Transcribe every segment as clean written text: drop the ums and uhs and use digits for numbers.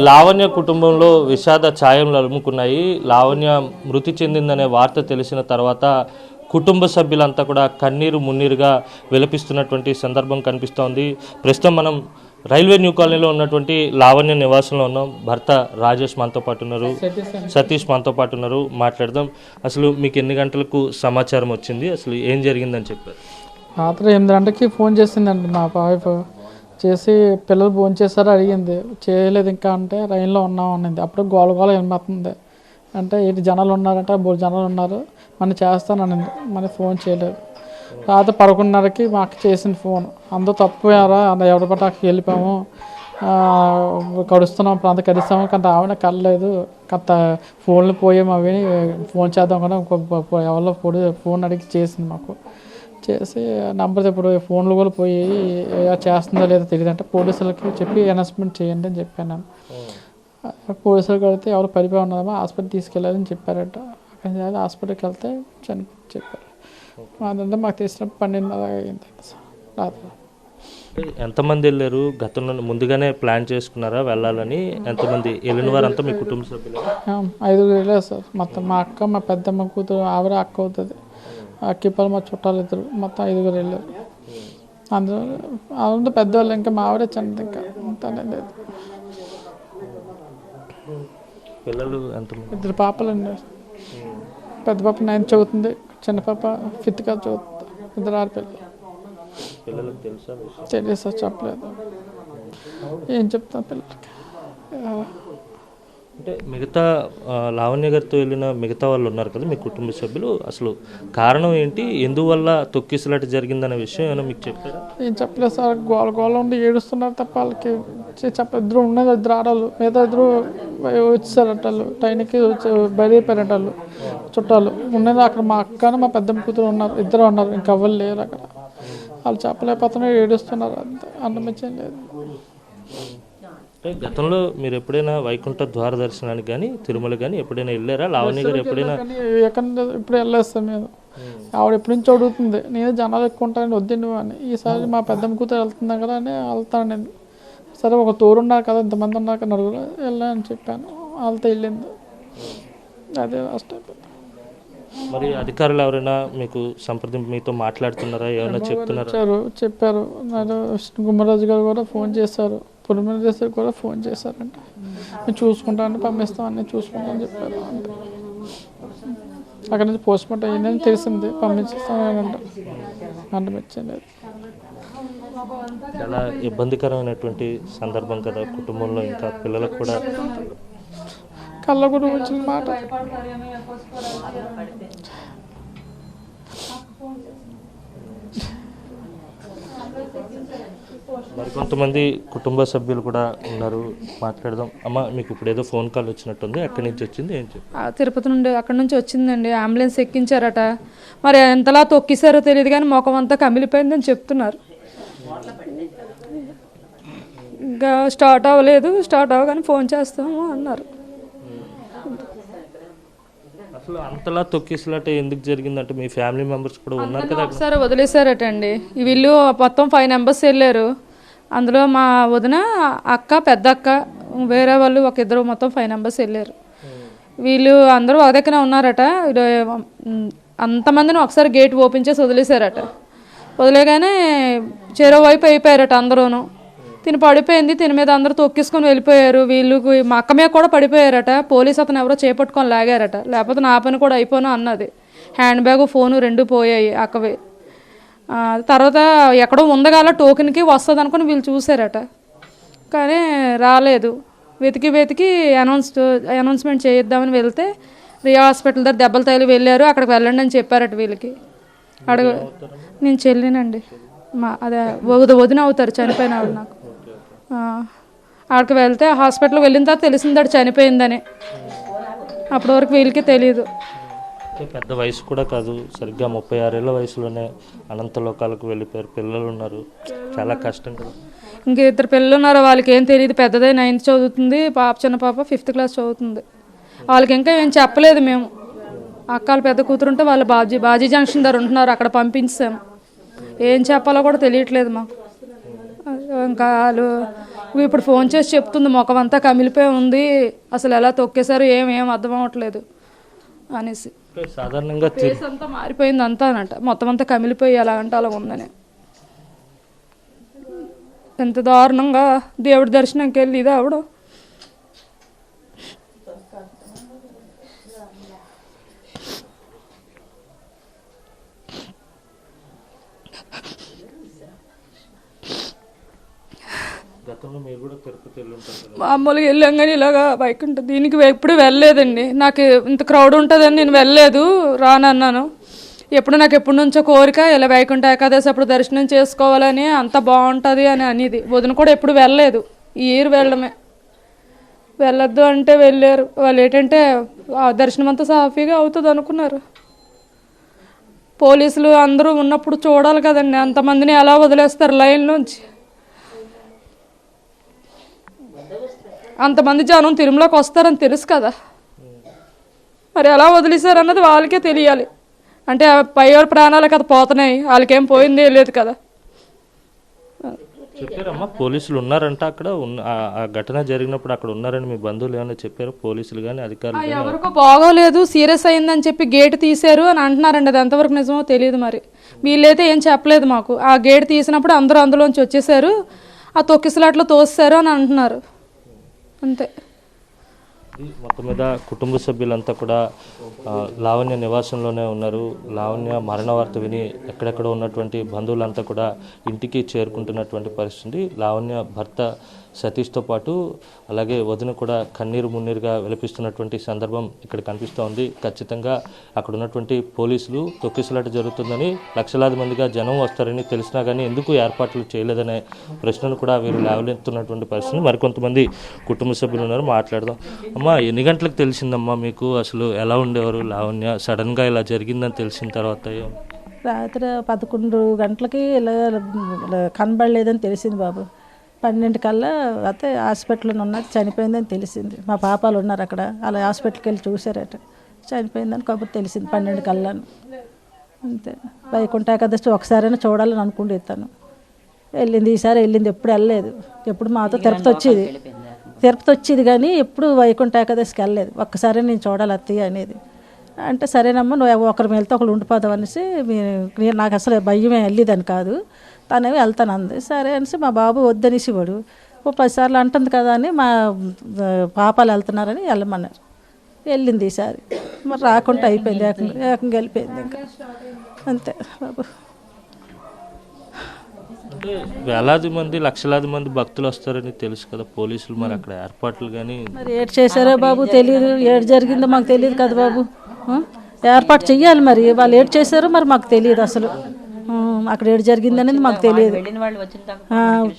లావణ్య కుటుంబంలో విషాద ఛాయలు అలుముకున్నాయి. లావణ్య మృతి చెందిందనే వార్త తెలిసిన తర్వాత కుటుంబ సభ్యులంతా కూడా కన్నీరు మున్నీరుగా విలపిస్తున్నటువంటి సందర్భం కనిపిస్తోంది. ప్రస్తుతం మనం రైల్వే న్యూ కాలనీలో ఉన్నటువంటి లావణ్య నివాసంలో ఉన్నాం. భర్త రాజేష్ మనతో పాటు ఉన్నారు, సతీష్ మనతో పాటు ఉన్నారు. మాట్లాడదాం. అసలు మీకు ఎన్ని గంటలకు సమాచారం వచ్చింది, అసలు ఏం జరిగిందని చెప్పారు? రాత్రి 8 గంటలకి ఫోన్ చేసిందండి మా వైఫ్. చేసి పిల్లలు ఫోన్ చేశారు అడిగింది. చేయలేదు ఇంకా అంటే రైల్లో ఉన్నాం అనింది. అప్పుడు గోల గోల వినబడుతుంది. అంటే ఏంటి జనాలు ఉన్నారంటే 3 జనాలు ఉన్నారు, మన చేస్తాననింది. మన ఫోన్ చేయలేదు. రాత్రి 11:30కి మాకు చేసింది ఫోన్. అందరూ తప్పిపోయారా, ఎవరి పట్ల వెళ్ళిపోయాము, కడుస్తున్నాం, ఇప్పుడు అంతా కలుస్తాము, కంత ఆవిడ కలలేదు, కంత ఫోన్లు పోయాము, అవి ఫోన్ చేద్దాం కూడా ఎవరో ఫోన్ అడిగి చేసింది మాకు. చేసి నంబర్ ఇప్పుడు ఫోన్లు కూడా పోయి చేస్తుందో లేదో తెలియదు అంటే పోలీసులకి చెప్పి అనౌన్స్మెంట్ చేయండి అని చెప్పాను నేను. పోలీసులకు వెళ్తే ఎవరు పడిపోయి ఉన్నదమ్మా, హాస్పిటల్ తీసుకెళ్ళాలని చెప్పారట. అక్కడ హాస్పిటల్కి వెళ్తే చెప్పారు. అదంతా మాకు తెలిసినప్పుడు 12:30 అయింది రాత్రి. ఎంతమంది వెళ్ళారు? గతంలో ముందుగానే ప్లాన్ చేసుకున్నారా వెళ్ళాలని? ఎంతమంది వెళ్ళిన వారంతా మీ కుటుంబ సభ్యులు? 5 వెళ్ళారు సార్. మొత్తం మా అక్క, మా పెద్దమ్మ కూతురు, ఆవిడ అక్క అవుతుంది, అక్కిపల్లి మా చుట్టాలు 2, మొత్తం 5 వెళ్ళారు. అందరూ పెద్దవాళ్ళు. ఇంకా మా ఆవిడ చిన్నది, ఇంకా అంతానే లేదు. పిల్లలు ఎంతమంది? 2 పాపలండి. పెద్ద పాప 9th చదువుతుంది, చిన్న పాప 5th క్లాస్ చదువుతుంది. 2 ఆడపిల్లలు. పిల్లలకు తెలుసా? తెలియదు సార్, చెప్పలేదు. ఏం చెప్తాను పిల్లలకి. అంటే మిగతా లావణ్య గారితో వెళ్ళిన మిగతా వాళ్ళు ఉన్నారు కదా మీ కుటుంబ సభ్యులు, అసలు కారణం ఏంటి, ఎందువల్ల తొక్కిసలాట జరిగిందనే విషయం ఏమైనా మీకు చెప్పారా? ఏం చెప్పలేదు సార్. గోల గోల ఉండి ఏడుస్తున్నారు తప్ప వాళ్ళకి చెప్పలేదు. 2 ఉన్నది, 2 ఆడవాళ్ళు, మిగతా 2 వచ్చేసారట. వాళ్ళు ట్రైన్కి బయలుదేరిపోయారట. వాళ్ళు చుట్టాలు ఉన్నది అక్కడ. మా అక్కను మా పెద్దమ్మ కూతురు ఉన్నారు, 2 ఉన్నారు, ఇంకా ఎవరు లేరు అక్కడ. వాళ్ళు చెప్పలేకపోతున్నారు, ఏడుస్తున్నారు, అంతే, అన్నమించేం లేదు. గతంలో మీరు ఎప్పుడైనా వైకుంఠ ద్వార దర్శనానికి కానీ తిరుమల కానీ ఎప్పుడైనా వెళ్ళారా? లావణ్య గారు ఎప్పుడైనా? ఇప్పుడు వెళ్ళేస్తాం మేము. ఆవిడ ఎప్పటి నుంచి అడుగుతుంది, నేను జనాలు ఎక్కువ ఉంటానని వద్దండి అని. ఈసారి మా పెద్దమ్మ కూతురు వెళ్తున్నా కదా అని వెళ్తాను నేను. సరే ఒక తోడు ఉన్నారు కదా, ఇంతమంది ఉన్నారు కదా, నలుగురు వెళ్ళాలని చెప్పాను. వాళ్ళతో వెళ్ళింది. అదే లాస్ట్ అయిపోయింది. మరి అధికారులు ఎవరైనా మీకు సంప్రదింపు మీతో మాట్లాడుతున్నారా, ఏమైనా చెప్తున్నారా? చెప్పారు. గుమ్మరాజు గారు కూడా ఫోన్ చేశారు, పులిమేర కూడా ఫోన్ చేశారంట. నేను చూసుకుంటానని పంపిస్తామని చూసుకుంటామని చెప్పారు. అంతే. అక్కడ నుంచి పోస్ట్ మార్టం అయ్యిందని తెలిసింది, పంపించేస్తానంట. అంటమిచ్చలేదు. చాలా ఇబ్బందికరమైనటువంటి సందర్భం కదా కుటుంబంలో, ఇంకా పిల్లలకు కూడా కళ్ళ కూడా వచ్చిన మాట. మరికొంతమంది కుటుంబ సభ్యులు కూడా ఉన్నారు, మాట్లాడదాం. అమ్మ, మీకు ఇప్పుడు ఏదో ఫోన్ కాల్ వచ్చినట్టుంది, ఎక్కడి నుంచి వచ్చింది, ఏం చెప్పి? తిరుపతి నుండి అక్కడ నుంచి వచ్చిందండి. అంబులెన్స్ ఎక్కించారట. మరి ఎంతలా తొక్కిసారో తెలియదు కానీ ముఖం అంతా కమిలిపోయిందని చెప్తున్నారు. ఇంకా స్టార్ట్ అవ్వలేదు, స్టార్ట్ అవ్వగానే ఫోన్ చేస్తాము అన్నారు. అసలు అంతలా తొక్కిసలాట ఎందుకు జరిగిందంటే మీ ఫ్యామిలీ మెంబర్స్ కూడా ఉన్నారు కదా? ఒకసారి వదిలేశారట అండి. వీళ్ళు మొత్తం 5 మెంబర్స్ వెళ్ళారు. అందులో మా వదిన, అక్క, పెద్ద అక్క, వేరే వాళ్ళు ఒక 2, మొత్తం 5 మెంబర్స్ వెళ్ళారు. వీళ్ళు అందరూ ఒక దగ్గర ఉన్నారట. అంతమందిని ఒకసారి గేట్ ఓపెన్ చేసి వదిలేశారట. వదిలేగానే చెరో వైపు అయిపోయారట అందరూను. తిని పడిపోయింది, తిని మీద అందరూ తొక్కిసుకొని వెళ్ళిపోయారు. వీళ్ళు మా అక్క మీద కూడా పడిపోయారట. పోలీసు అతను ఎవరో చేపట్టుకొని లాగారట. లేకపోతే నా పని కూడా అయిపోను అన్నది. హ్యాండ్ బ్యాగ్, ఫోను 2 పోయాయి అక్కవి. తర్వాత ఎక్కడో ఉందగాల టోకెన్కి వస్తుంది అనుకుని వీళ్ళు చూసారట, కానీ రాలేదు. వెతికి అనౌన్స్మెంట్ చేయిద్దామని వెళ్తే రియా హాస్పిటల్ దగ్గర దెబ్బలు తగిలి వెళ్ళారు. అక్కడికి వెళ్ళండి అని చెప్పారట వీళ్ళకి. నేను చెల్లినండి, అదే వదిన అవుతారు, చనిపోయిన ఆవిడ నాకు. అక్కడికి వెళ్తే హాస్పిటల్కి వెళ్ళిన తర్వాత తెలిసిందట చనిపోయిందని. అప్పటి వరకు వీళ్ళకి తెలియదు. పెద్ద వయసు కూడా కాదు, సరిగ్గా 36 ఏళ్ళ వయసులోనే అనంత లోకాలకు వెళ్ళిపోయారు. పిల్లలు ఉన్నారు, చాలా కష్టం కదా. ఇంక 2 పిల్లలు ఉన్నారు, వాళ్ళకి ఏం తెలియదు. పెద్దదే 9th చదువుతుంది, చిన్న పాప 5th క్లాస్ చదువుతుంది. వాళ్ళకి ఇంకా ఏం చెప్పలేదు మేము. అక్కలు పెద్ద కూతురు ఉంటే వాళ్ళు బాజీ జంక్షన్ దగ్గర ఉంటున్నారు, అక్కడ పంపించాము. ఏం చెప్పాలో కూడా తెలియట్లేదు మాకు. ఇంకా వాళ్ళు ఇప్పుడు ఫోన్ చేసి చెప్తుంది ముఖం అంతా కమిలిపోయి ఉంది, అసలు ఎలా తొక్కేశారు ఏం అర్థం అవ్వట్లేదు అనేసి. సాధారణంగా ఫేస్ అంతా మారిపోయింది అంతా అనంట, మొత్తం అంతా కమిలిపోయి ఎలా అంటే అలా ఉందని. ఎంత దారుణంగా దేవుడి దర్శనంకి వెళ్ళి ఇది ఆవిడ మామూలుగా వెళ్ళాం కానీ ఇలాగా బైక్ ఉంటుంది దీనికి ఎప్పుడు వెళ్ళలేదండి. నాకు ఇంత క్రౌడ్ ఉంటుందని నేను వెళ్ళలేదు, రానన్నాను. నాకు ఎప్పటి నుంచో కోరిక ఇలా వైకుంఠ ఏకాదశి అప్పుడు దర్శనం చేసుకోవాలని, అంత బాగుంటుంది అని అనేది. వదిన కూడా ఎప్పుడు వెళ్ళలేదు, ఈ ఇయర్ వెళ్ళడమే. వెళ్ళొద్దు అంటే వెళ్ళారు వాళ్ళు. ఏంటంటే దర్శనం అంతా సాఫీగా అవుతుంది అనుకున్నారు. పోలీసులు అందరూ ఉన్నప్పుడు చూడాలి కదండి, అంతమందిని ఎలా వదిలేస్తారు లైన్ నుంచి? అంతమంది జనం తిరుమలకి వస్తారని తెలుసు కదా, మరి ఎలా వదిలేశారు అన్నది వాళ్ళకే తెలియాలి. అంటే పై వాళ్ళ ప్రాణాలు కదా పోతున్నాయి, వాళ్ళకేం పోయింది లేదు కదా. చెప్పారమ్మా పోలీసులు ఉన్నారంట అక్కడ ఆ ఘటన జరిగినప్పుడు అక్కడ ఉన్నారని మీ బంధువులు ఏమైనా చెప్పారు? పోలీసులు కానీ అధికారులు ఎవరికో బాగోలేదు, సీరియస్ అయిందని చెప్పి గేట్ తీశారు అని అంటున్నారండి. అది ఎంతవరకు నిజమో తెలియదు. మరి వీళ్ళైతే ఏం చెప్పలేదు మాకు. ఆ గేట్ తీసినప్పుడు అందరూ అందులోంచి వచ్చేసారు, ఆ తొక్కిసలాట్లో తోస్తారు అని అంటున్నారు, అంతే. మొత్తం మీద కుటుంబ సభ్యులంతా కూడా లావణ్య నివాసంలోనే ఉన్నారు. లావణ్య మరణ వార్త విని ఎక్కడెక్కడ ఉన్నటువంటి బంధువులంతా కూడా ఇంటికి చేరుకుంటున్నటువంటి పరిస్థితి. లావణ్య భర్త సతీష్తో పాటు అలాగే వదిన కూడా కన్నీరు మున్నీరుగా విలపిస్తున్నటువంటి సందర్భం ఇక్కడ కనిపిస్తూ ఉంది. ఖచ్చితంగా అక్కడ ఉన్నటువంటి పోలీసులు తొక్కిసలాట జరుగుతుందని, లక్షలాది మందిగా జనం వస్తారని తెలిసినా కానీ ఎందుకు ఏర్పాట్లు చేయలేదనే ప్రశ్నలు కూడా వీరు లేవనెత్తున్నటువంటి పరిస్థితి. మరికొంతమంది కుటుంబ సభ్యులు ఉన్నారు, మాట్లాడదాం. అమ్మ, ఎన్ని గంటలకు తెలిసిందమ్మా మీకు? అసలు ఎలా ఉండేవారు లావణ్య? సడన్గా ఇలా జరిగిందని తెలిసిన తర్వాత రాత్రి 11 గంటలకి ఇలా కనబడలేదని తెలిసింది బాబు. 12 కల్లా అయితే హాస్పిటల్లో ఉన్నది, చనిపోయిందని తెలిసింది. మా పాపాలు ఉన్నారు అక్కడ, అలా హాస్పిటల్కి వెళ్ళి చూసారట, చనిపోయిందని కబుర్ తెలిసింది 12 కల్లాను. అంతే. వైకుంఠ ఏకాదశి ఒకసారైనా చూడాలని అనుకుంటే తను వెళ్ళింది. ఈసారి వెళ్ళింది, ఎప్పుడు వెళ్ళలేదు. ఎప్పుడు మాతో తిరుపతి వచ్చేది కానీ ఎప్పుడు వైకుంఠ ఏకాదశికి వెళ్ళలేదు. ఒక్కసారి నేను చూడాలి అత్తయ్య అనేది. అంటే సరేనమ్మా, నువ్వు ఒకరి వెళ్తే ఒకరు ఉండిపోతావు అనేసి, నాకు అసలు భయమే, వెళ్ళేదని కాదు, తనేవి వెళ్తాను అంది. సరే అనేసి మా బాబు వద్దనేసి వాడు 10 సార్లు అంటుంది కదా అని మా పాపాలు వెళ్తున్నారని వెళ్ళమన్నారు. వెళ్ళింది ఈసారి. మరి రాకుండా అయిపోయింది, ఏకంగా వెళ్ళిపోయింది ఇంకా, అంతే బాబు. అంటే వేలాది మంది లక్షలాది మంది భక్తులు వస్తారని తెలుసు కదా, పోలీసులు మరి అక్కడ ఏర్పాట్లు కానీ మరి ఏడు చేశారో బాబు తెలియదు, ఏడు జరిగిందో మాకు తెలియదు కదా బాబు. ఏర్పాటు చెయ్యాలి, మరి వాళ్ళు ఏడు చేశారో మరి మాకు తెలియదు అసలు. అక్కడ ఏడు జరిగింది అనేది మాకు తెలియదు,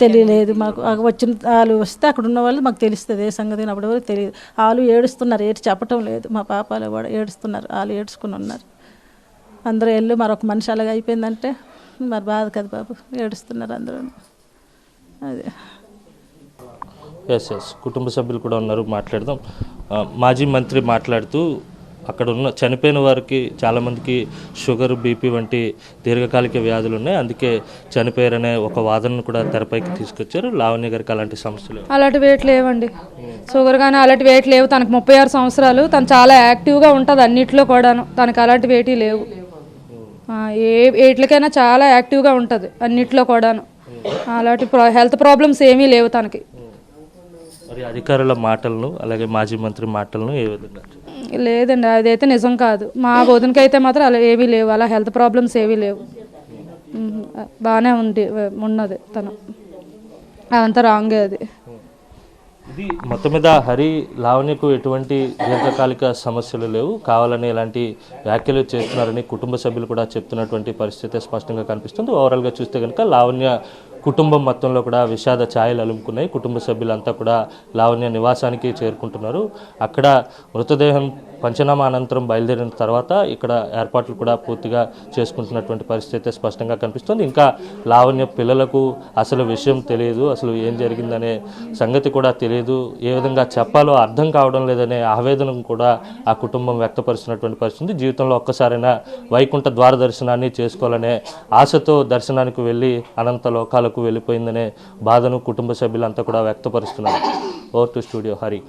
తెలియలేదు మాకు. వచ్చిన వాళ్ళు వస్తే అక్కడ ఉన్న వాళ్ళు మాకు తెలుస్తుంది ఏ సంగతి, అప్పటి వరకు తెలియదు. వాళ్ళు ఏడుస్తున్నారు, ఏడు చెప్పటం లేదు. మా పాపాలు కూడా ఏడుస్తున్నారు, వాళ్ళు ఏడుచుకుని ఉన్నారు. అందరూ వెళ్ళి మరొక మనిషి అలాగ అయిపోయిందంటే మరి బాధ కదా బాబు, ఏడుస్తున్నారు అందరూ. అదే. ఎస్ కుటుంబ సభ్యులు కూడా ఉన్నారు, మాట్లాడదాం. మాజీ మంత్రి మాట్లాడుతూ అక్కడ ఉన్న చనిపోయిన వారికి చాలామందికి షుగర్, బీపీ వంటి దీర్ఘకాలిక వ్యాధులు ఉన్నాయి, అందుకే చనిపోయారనే ఒక వాదనను కూడా తెరపైకి తీసుకొచ్చారు. లావణ్య గారికి అలాంటి సమస్యలు అలాంటి వెయిట్ లేవండి, షుగర్ కానీ అలాంటి వెయిట్ లేవు. తనకు 36 సంవత్సరాలు, తను చాలా యాక్టివ్గా ఉంటుంది అన్నిట్లో కూడాను. తనకు అలాంటి వెయిట్ లేవు, ఏ వెయిట్లకైనా చాలా యాక్టివ్గా ఉంటుంది అన్నిట్లో కూడాను. అలాంటి హెల్త్ ప్రాబ్లమ్స్ ఏమీ లేవు తనకి. మరి అధికారుల మాటలను అలాగే మాజీ మంత్రి మాటలను ఏ విధంగా? లేదండి, అదైతే నిజం కాదు. మా బోధనకి అయితే మాత్రం అలా ఏమీ లేవు, అలా హెల్త్ ప్రాబ్లమ్స్ ఏమీ లేవు. బాగానే ఉన్నది తను, అదంతా రాంగే అది. ఇది మొత్తం మీద హరి లావణ్యకు ఎటువంటి దీర్ఘకాలిక సమస్యలు లేవు, కావాలని ఇలాంటి వ్యాఖ్యలు చేస్తున్నారని కుటుంబ సభ్యులు కూడా చెప్తున్నటువంటి పరిస్థితి స్పష్టంగా కనిపిస్తుంది. ఓవరాల్గా చూస్తే కనుక లావణ్య కుటుంబం మొత్తంలో కూడా విషాద ఛాయలు అలుముకున్నాయి. కుటుంబ సభ్యులంతా కూడా లావణ్య నివాసానికి చేరుకుంటున్నారు. అక్కడ మృతదేహం పంచనామా అనంతరం బయలుదేరిన తర్వాత ఇక్కడ ఏర్పాట్లు కూడా పూర్తిగా చేసుకుంటున్నటువంటి పరిస్థితి అయితే స్పష్టంగా కనిపిస్తుంది. ఇంకా లావణ్య పిల్లలకు అసలు విషయం తెలియదు, అసలు ఏం జరిగిందనే సంగతి కూడా తెలియదు, ఏ విధంగా చెప్పాలో అర్థం కావడం లేదనే ఆవేదనను కూడా ఆ కుటుంబం వ్యక్తపరుస్తున్నటువంటి పరిస్థితి. జీవితంలో ఒక్కసారైనా వైకుంఠ ద్వార దర్శనాన్ని చేసుకోవాలనే ఆశతో దర్శనానికి వెళ్ళి అనంత లోకాలకు వెళ్ళిపోయిందనే బాధను కుటుంబ సభ్యులంతా కూడా వ్యక్తపరుస్తున్నారు. Over to studio Hari.